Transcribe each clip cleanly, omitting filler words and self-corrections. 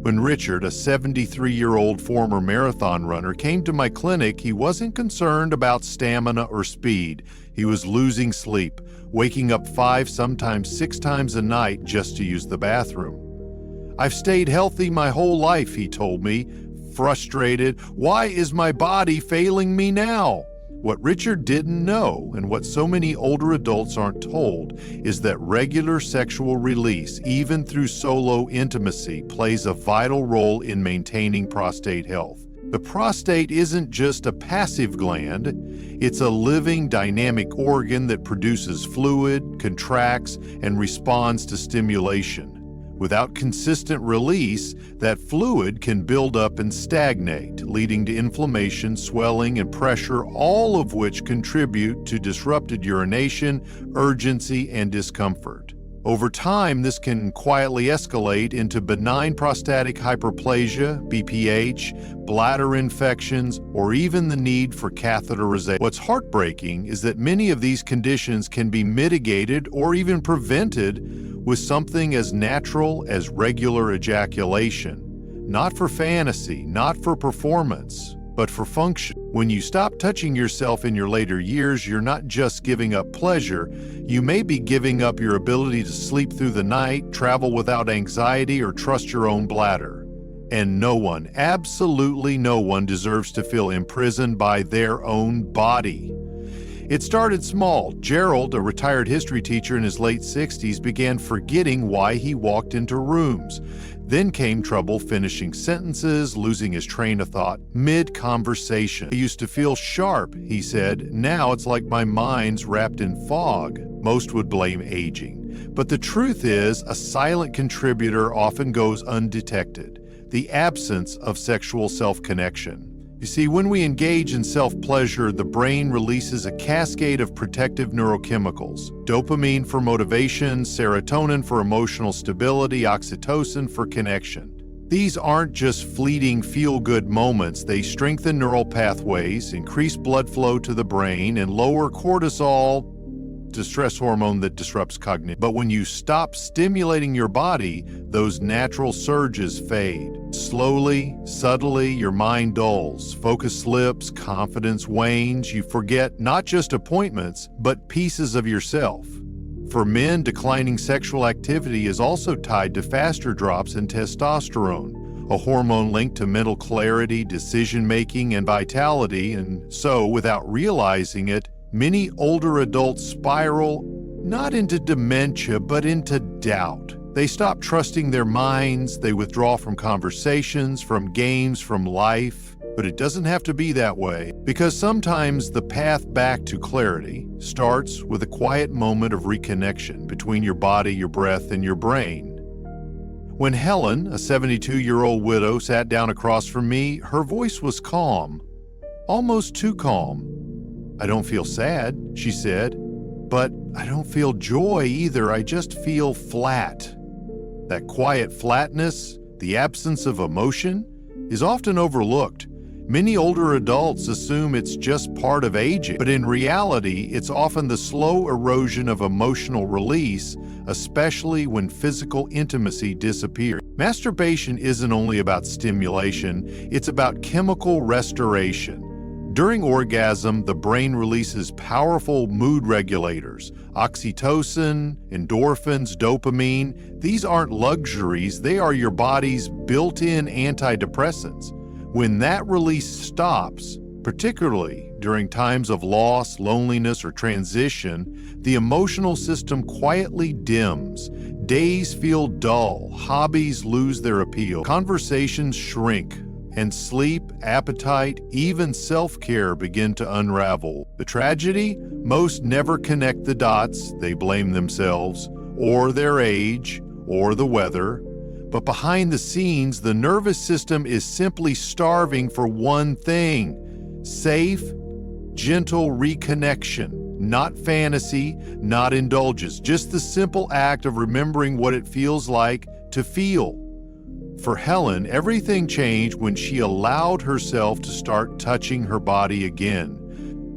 When Richard, a 73-year-old former marathon runner, came to my clinic, he wasn't concerned about stamina or speed. He was losing sleep, waking up 5, sometimes 6 times a night just to use the bathroom. "I've stayed healthy my whole life," he told me, frustrated. "Why is my body failing me now?" What Richard didn't know, and what so many older adults aren't told, is that regular sexual release, even through solo intimacy, plays a vital role in maintaining prostate health. The prostate isn't just a passive gland, it's a living, dynamic organ that produces fluid, contracts, and responds to stimulation. Without consistent release, that fluid can build up and stagnate, leading to inflammation, swelling, and pressure, all of which contribute to disrupted urination, urgency, and discomfort. Over time, this can quietly escalate into benign prostatic hyperplasia, BPH, bladder infections, or even the need for catheterization. What's heartbreaking is that many of these conditions can be mitigated or even prevented with something as natural as regular ejaculation. Not for fantasy, not for performance, but for function. When you stop touching yourself in your later years, you're not just giving up pleasure, you may be giving up your ability to sleep through the night, travel without anxiety, or trust your own bladder. And no one, absolutely no one, deserves to feel imprisoned by their own body. It started small. Gerald, a retired history teacher in his late 60s, began forgetting why he walked into rooms. Then came trouble finishing sentences, losing his train of thought mid-conversation. "I used to feel sharp," he said. "Now it's like my mind's wrapped in fog." Most would blame aging. But the truth is, a silent contributor often goes undetected: the absence of sexual self-connection. You see, when we engage in self-pleasure, the brain releases a cascade of protective neurochemicals. Dopamine for motivation, serotonin for emotional stability, oxytocin for connection. These aren't just fleeting feel-good moments. They strengthen neural pathways, increase blood flow to the brain, and lower cortisol, the stress hormone that disrupts cognition. But when you stop stimulating your body, those natural surges fade. Slowly, subtly, your mind dulls, focus slips, confidence wanes, you forget not just appointments, but pieces of yourself. For men, declining sexual activity is also tied to faster drops in testosterone, a hormone linked to mental clarity, decision-making, and vitality, and so, without realizing it, many older adults spiral not into dementia, but into doubt. They stop trusting their minds, they withdraw from conversations, from games, from life. But it doesn't have to be that way, because sometimes the path back to clarity starts with a quiet moment of reconnection between your body, your breath, and your brain. When Helen, a 72-year-old widow, sat down across from me, her voice was calm, almost too calm. "I don't feel sad," she said, "but I don't feel joy either. I just feel flat." That quiet flatness, the absence of emotion, is often overlooked. Many older adults assume it's just part of aging, but in reality, it's often the slow erosion of emotional release, especially when physical intimacy disappears. Masturbation isn't only about stimulation, it's about chemical restoration. During orgasm, the brain releases powerful mood regulators: oxytocin, endorphins, dopamine. These aren't luxuries, they are your body's built-in antidepressants. When that release stops, particularly during times of loss, loneliness, or transition, the emotional system quietly dims. Days feel dull, hobbies lose their appeal, conversations shrink, and sleep, appetite, even self-care begin to unravel. The tragedy? Most never connect the dots. They blame themselves, or their age, or the weather. But behind the scenes, the nervous system is simply starving for one thing: safe, gentle reconnection. Not fantasy, not indulgence, just the simple act of remembering what it feels like to feel. For Helen, everything changed when she allowed herself to start touching her body again.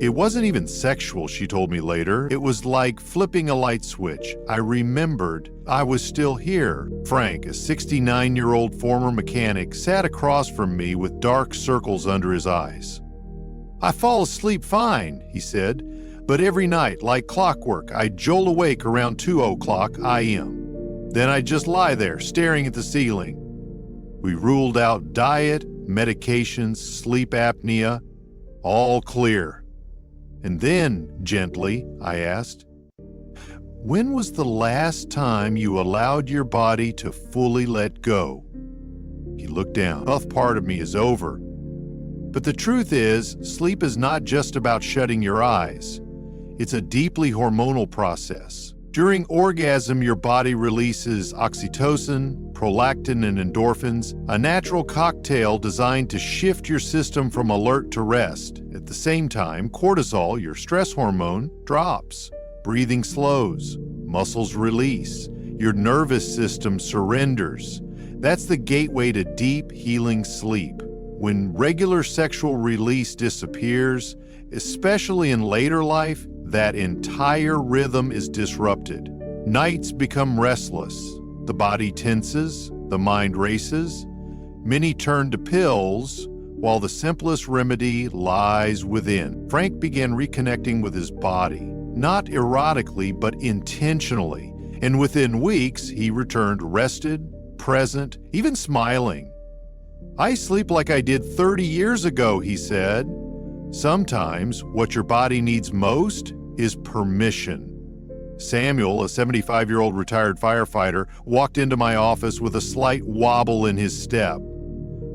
It wasn't even sexual, she told me later. It was like flipping a light switch. I remembered I was still here. Frank, a 69-year-old former mechanic, sat across from me with dark circles under his eyes. "I fall asleep fine," he said, "but every night, like clockwork, I jolt awake around 2:00 a.m. Then I just lie there, staring at the ceiling." We ruled out diet, medications, sleep apnea, all clear. "And then," gently, I asked, "when was the last time you allowed your body to fully let go?" He looked down. "Tough part of me is over. But the truth is, sleep is not just about shutting your eyes. It's a deeply hormonal process. During orgasm, your body releases oxytocin, prolactin, and endorphins, a natural cocktail designed to shift your system from alert to rest. At the same time, cortisol, your stress hormone, drops. Breathing slows, muscles release, your nervous system surrenders. That's the gateway to deep, healing sleep. When regular sexual release disappears, especially in later life, that entire rhythm is disrupted. Nights become restless. The body tenses, the mind races. Many turn to pills, while the simplest remedy lies within. Frank began reconnecting with his body, not erotically, but intentionally. And within weeks, he returned rested, present, even smiling. "I sleep like I did 30 years ago," he said. Sometimes what your body needs most is permission. Samuel, a 75-year-old retired firefighter, walked into my office with a slight wobble in his step.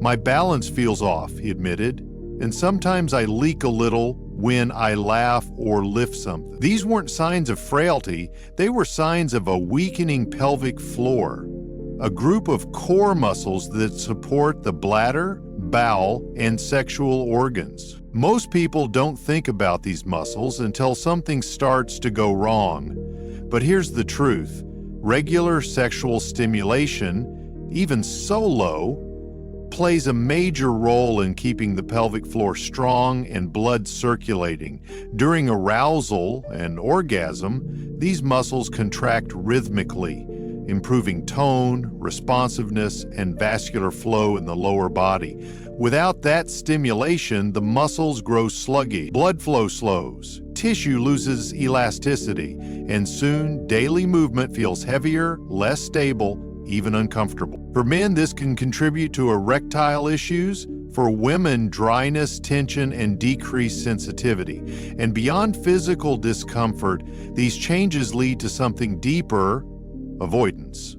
"My balance feels off," he admitted, "and sometimes I leak a little when I laugh or lift something." These weren't signs of frailty, they were signs of a weakening pelvic floor, a group of core muscles that support the bladder, bowel, and sexual organs. Most people don't think about these muscles until something starts to go wrong. But here's the truth. Regular sexual stimulation, even solo, plays a major role in keeping the pelvic floor strong and blood circulating. During arousal and orgasm, these muscles contract rhythmically, improving tone, responsiveness, and vascular flow in the lower body. Without that stimulation, the muscles grow sluggish, blood flow slows, tissue loses elasticity, and soon daily movement feels heavier, less stable, even uncomfortable. For men, this can contribute to erectile issues. For women, dryness, tension, and decreased sensitivity. And beyond physical discomfort, these changes lead to something deeper: avoidance.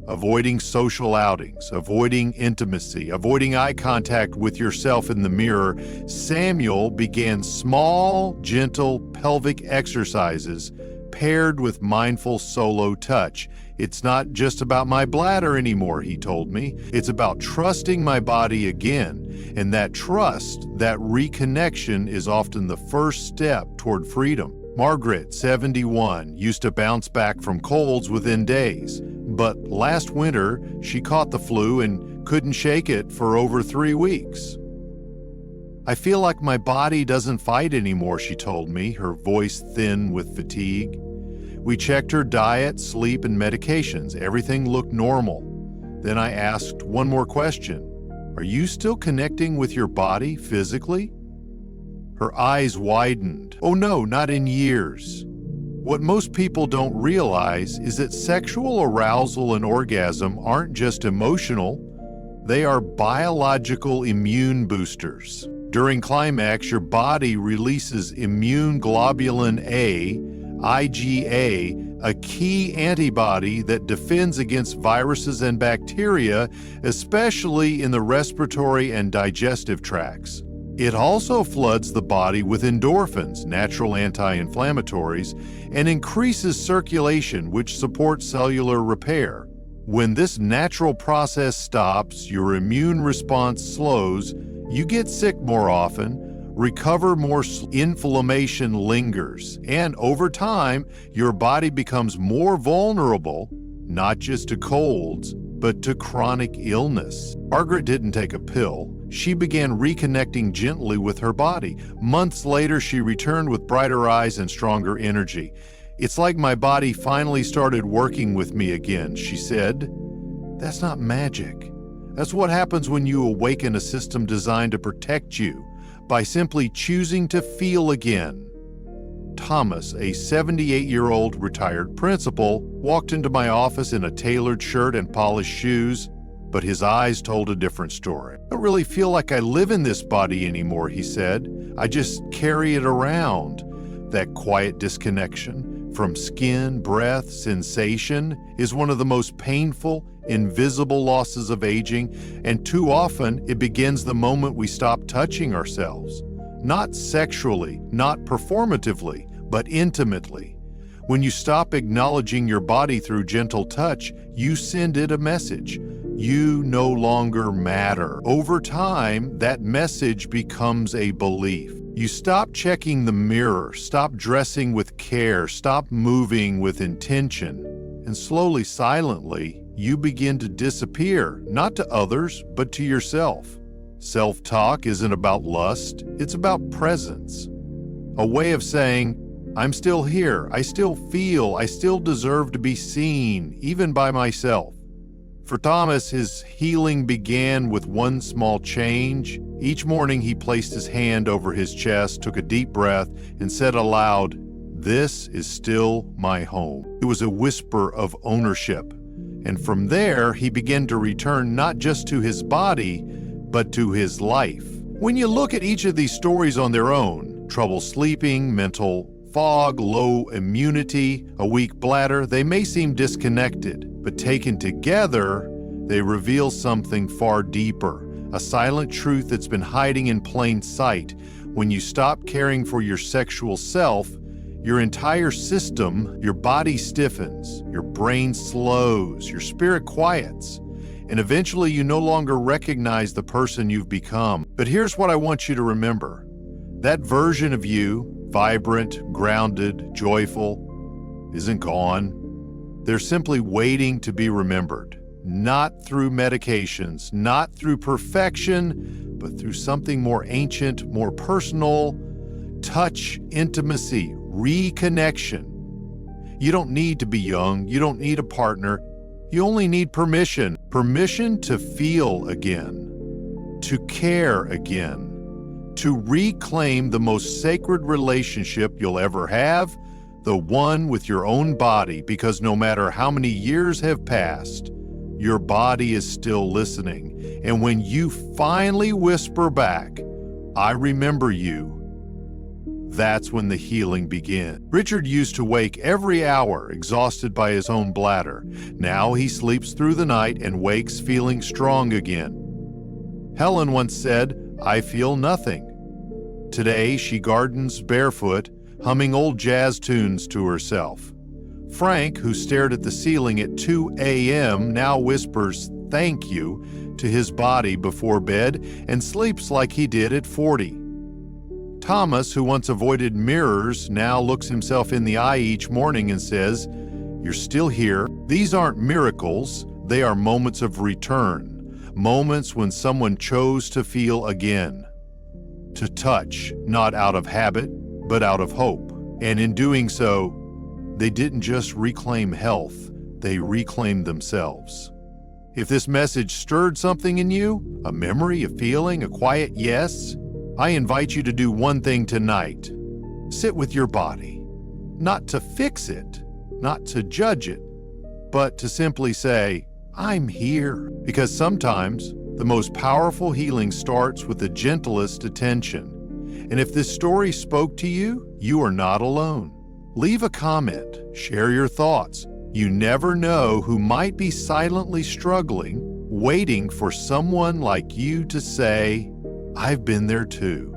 Avoiding social outings, avoiding intimacy, avoiding eye contact with yourself in the mirror. Samuel began small, gentle pelvic exercises paired with mindful solo touch. "It's not just about my bladder anymore," he told me. "It's about trusting my body again. And that trust, that reconnection, is often the first step toward freedom." Margaret, 71, used to bounce back from colds within days. But last winter, she caught the flu and couldn't shake it for over 3 weeks. "I feel like my body doesn't fight anymore," she told me, her voice thin with fatigue. We checked her diet, sleep, and medications. Everything looked normal. Then I asked one more question. "Are you still connecting with your body physically?" Her eyes widened. "Oh no, not in years." What most people don't realize is that sexual arousal and orgasm aren't just emotional, they are biological immune boosters. During climax, your body releases immune globulin A, IgA, a key antibody that defends against viruses and bacteria, especially in the respiratory and digestive tracts. It also floods the body with endorphins, natural anti-inflammatories, and increases circulation, which supports cellular repair. When this natural process stops, your immune response slows, you get sick more often, recover more, inflammation lingers, and over time, your body becomes more vulnerable, not just to colds, but to chronic illness. Margaret didn't take a pill. She began reconnecting gently with her body. Months later, she returned with brighter eyes and stronger energy. "It's like my body finally started working with me again," she said. That's not magic. That's what happens when you awaken a system designed to protect you by simply choosing to feel again. Thomas, a 78-year-old retired principal, walked into my office in a tailored shirt and polished shoes, but his eyes told a different story. "I don't really feel like I live in this body anymore," he said. "I just carry it around." That quiet disconnection from skin, breath, sensation is one of the most painful, invisible losses of aging, and too often it begins the moment we stop touching ourselves. Not sexually, not performatively, but intimately. When you stop acknowledging your body through gentle touch, you send it a message. You no longer matter. Over time, that message becomes a belief. You stop checking the mirror, stop dressing with care, stop moving with intention, and slowly, silently, you begin to disappear, not to others, but to yourself. Self-talk isn't about lust, it's about presence. A way of saying, "I'm still here, I still feel, I still deserve to be seen, even by myself." For Thomas, his healing began with one small change. Each morning he placed his hand over his chest, took a deep breath, and said aloud, "This is still my home." It was a whisper of ownership. And from there, he began to return not just to his body, but to his life. When you look at each of these stories on their own, trouble sleeping, mental fog, low immunity, a weak bladder, they may seem disconnected, but taken together, they reveal something far deeper, a silent truth that's been hiding in plain sight. When you stop caring for your sexual self, your entire system, your body stiffens, your brain slows, your spirit quiets, and eventually you no longer recognize the person you've become. But here's what I want you to remember. That version of you, vibrant, grounded, joyful, isn't gone. They're simply waiting to be remembered, not through medications, not through perfection, but through something more ancient, more personal, touch, intimacy, reconnection. You don't need to be young. You don't need a partner. You only need permission. Permission to feel again, to care again, to reclaim the most sacred relationship you'll ever have, the one with your own body, because no matter how many years have passed, your body is still listening. And when you finally whisper back, "I remember you," that's when the healing begins. Richard used to wake every hour, exhausted by his own bladder. Now he sleeps through the night and wakes feeling strong again. Helen once said, "I feel nothing." Today she gardens barefoot, humming old jazz tunes to herself. Frank, who stared at the ceiling at 2 a.m., now whispers "thank you" to his body before bed and sleeps like he did at 40. Thomas, who once avoided mirrors, now looks himself in the eye each morning and says, "You're still here." These aren't miracles, they are moments of return, moments when someone chose to feel again, to touch, not out of habit, but out of hope. And in doing so, they didn't just reclaim health, they reclaimed themselves. If this message stirred something in you, a memory, a feeling, a quiet yes, I invite you to do one thing tonight. Sit with your body, not to fix it, not to judge it, but to simply say, "I'm here." Because sometimes the most powerful healing starts with the gentlest attention. And if this story spoke to you, you are not alone. Leave a comment, share your thoughts. You never know who might be silently struggling, waiting for someone like you to say, "I've been there too."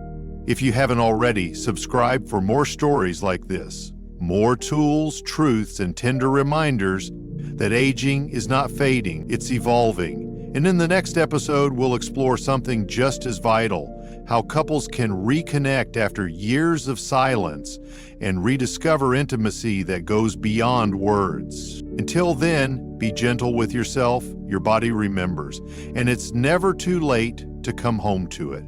If you haven't already, subscribe for more stories like this. More tools, truths, and tender reminders that aging is not fading, it's evolving. And in the next episode, we'll explore something just as vital: how couples can reconnect after years of silence and rediscover intimacy that goes beyond words. Until then, be gentle with yourself. Your body remembers, and it's never too late to come home to it.